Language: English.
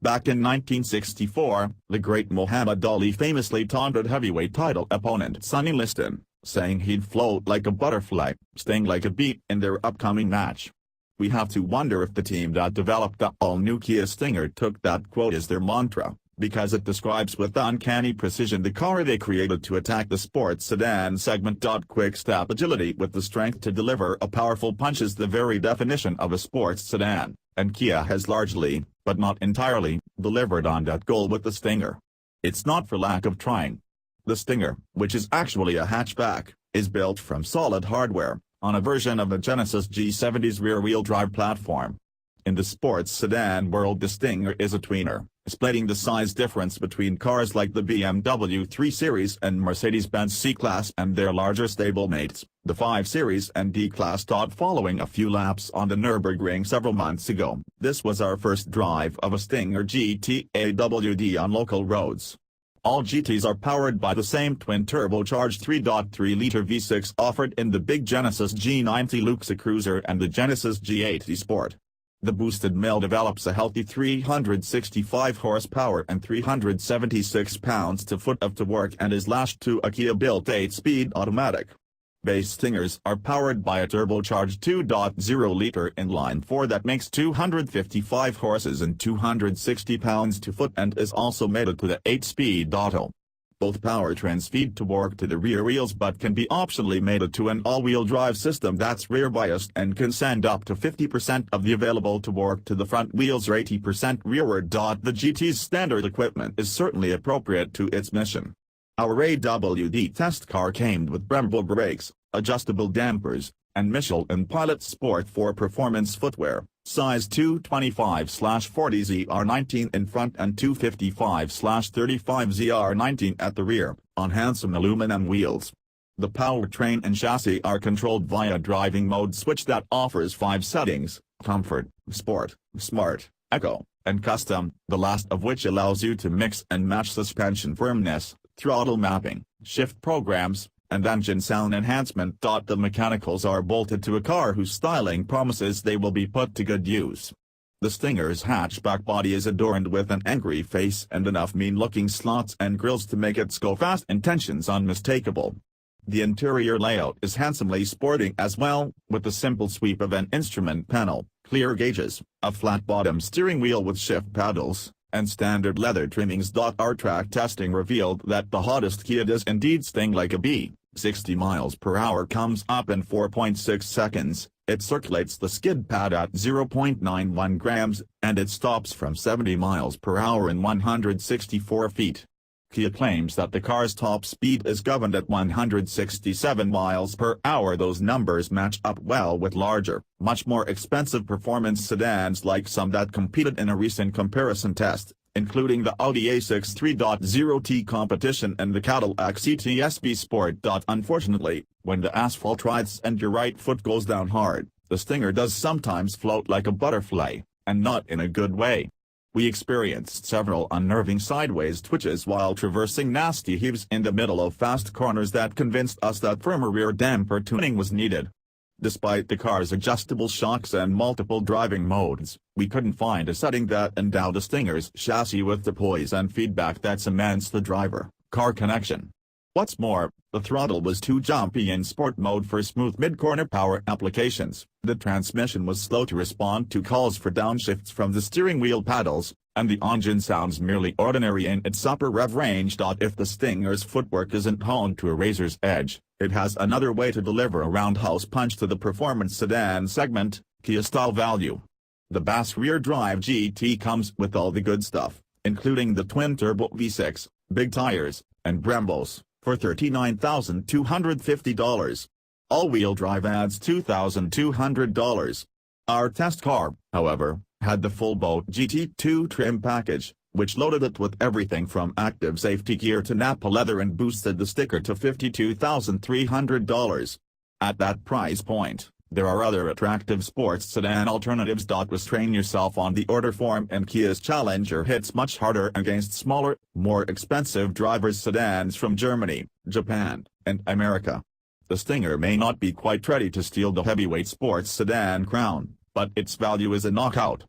Back in 1964, the great Muhammad Ali famously taunted heavyweight title opponent Sonny Liston, saying he'd float like a butterfly, sting like a bee in their upcoming match. We have to wonder if the team that developed the all-new Kia Stinger took that quote as their mantra, because it describes with uncanny precision the car they created to attack the sports sedan segment. Quick-step agility with the strength to deliver a powerful punch is the very definition of a sports sedan, and Kia has largely, but not entirely, delivered on that goal with the Stinger. It's not for lack of trying. The Stinger, which is actually a hatchback, is built from solid hardware, on a version of the Genesis G70's rear-wheel drive platform. In the sports sedan world, the Stinger is a tweener, splitting the size difference between cars like the BMW 3 Series and Mercedes-Benz C-Class and their larger stablemates, the 5 Series and D-Class. Following a few laps on the Nürburgring several months ago, this was our first drive of a Stinger GT AWD on local roads. All GTs are powered by the same twin-turbocharged 3.3-liter V6 offered in the big Genesis G90 Luxe Cruiser and the Genesis G80 Sport. The boosted mill develops a healthy 365 horsepower and 376 pounds-to-foot of torque and is lashed to a Kia-built 8-speed automatic. Base Stingers are powered by a turbocharged 2.0-liter inline-4 that makes 255 horses and 260 pounds-to-foot and is also mated to the 8-speed auto. Both powertrains feed torque to the rear wheels but can be optionally mated to an all-wheel drive system that's rear-biased and can send up to 50% of the available torque to the front wheels or 80% rearward. The GT's standard equipment is certainly appropriate to its mission. Our AWD test car came with Brembo brakes, adjustable dampers, and Michelin Pilot Sport 4 performance footwear, size 225/40 ZR19 in front and 255/35 ZR19 at the rear, on handsome aluminum wheels. The powertrain and chassis are controlled via driving mode switch that offers 5 settings: Comfort, Sport, Smart, Eco, and Custom, the last of which allows you to mix and match suspension firmness, throttle mapping, shift programs, and engine sound enhancement. The mechanicals are bolted to a car whose styling promises they will be put to good use. The Stinger's hatchback body is adorned with an angry face and enough mean-looking slots and grills to make its go-fast intentions unmistakable. The interior layout is handsomely sporting as well, with the simple sweep of an instrument panel, clear gauges, a flat-bottom steering wheel with shift paddles, and standard leather trimmings. Our track testing revealed that the hottest Kia does indeed sting like a bee. 60 miles per hour comes up in 4.6 seconds, it circulates the skid pad at 0.91 grams, and it stops from 70 miles per hour in 164 feet. Kia claims that the car's top speed is governed at 167 miles per hour. Those numbers match up well with larger, much more expensive performance sedans like some that competed in a recent comparison test, including the Audi A6 3.0T Competition and the Cadillac CTS-V Sport. Unfortunately, when the asphalt rides and your right foot goes down hard, the Stinger does sometimes float like a butterfly, and not in a good way. We experienced several unnerving sideways twitches while traversing nasty heaves in the middle of fast corners that convinced us that firmer rear damper tuning was needed. Despite the car's adjustable shocks and multiple driving modes, we couldn't find a setting that endowed the Stinger's chassis with the poise and feedback that cements the driver-car connection. What's more, the throttle was too jumpy in sport mode for smooth mid-corner power applications, the transmission was slow to respond to calls for downshifts from the steering wheel paddles, and the engine sounds merely ordinary in its upper rev range. If the Stinger's footwork isn't honed to a razor's edge, it has another way to deliver a roundhouse punch to the performance sedan segment, Kia-style value. The Bass rear-drive GT comes with all the good stuff, including the twin-turbo V6, big tires, and Brembos, for $39,250. All-wheel drive adds $2,200. Our test car, however, had the full boat GT2 trim package, which loaded it with everything from active safety gear to Nappa leather and boosted the sticker to $52,300. At that price point, there are other attractive sports sedan alternatives. Restrain yourself on the order form, and Kia's Challenger hits much harder against smaller, more expensive drivers' sedans from Germany, Japan, and America. The Stinger may not be quite ready to steal the heavyweight sports sedan crown, but its value is a knockout.